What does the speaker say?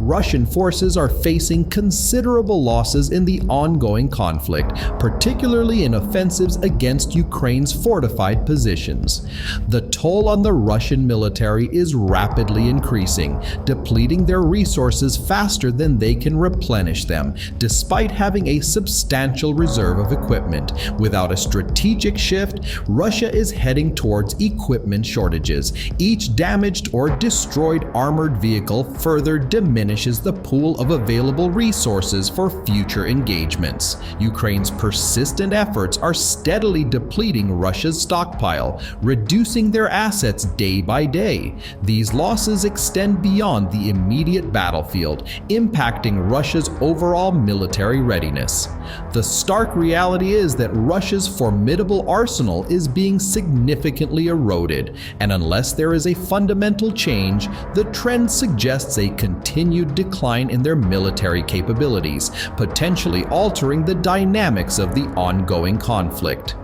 Russian forces are facing considerable losses in the ongoing conflict, particularly in offensives against Ukraine's fortified positions. The toll on the Russian military is rapidly increasing, depleting their resources faster than they can replenish them, despite having a substantial reserve of equipment. Without a strategic shift, Russia is heading towards equipment shortages. Each damaged or destroyed armored vehicle further diminishes the pool of available resources for future engagements. Ukraine's persistent efforts are steadily depleting Russia's stockpile, reducing their assets day by day. These losses extend beyond the immediate battlefield, impacting Russia's overall military readiness. The stark reality is that Russia's formidable arsenal is being significantly eroded, and unless there is a fundamental change, the trend suggests a continued decline in their military capabilities, potentially altering the dynamics of the ongoing conflict.